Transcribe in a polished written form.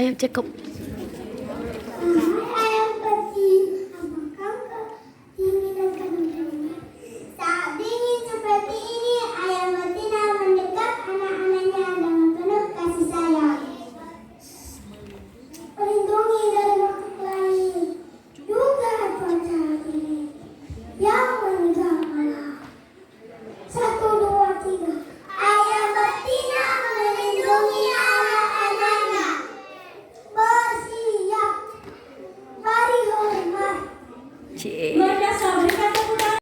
Ayo cakep. Ayam kecil, apakah keinginan kamu ini? Saat dingin seperti ini, ayam betina mendekat anak-anaknya dengan penuh kasih sayang. Melindungi dari makhluk lain, juga cuaca ini yang mengganggu. 1, 2, 3. Ayam betina melindungi anak-anaknya. Bersiap, beri hormat. Cie.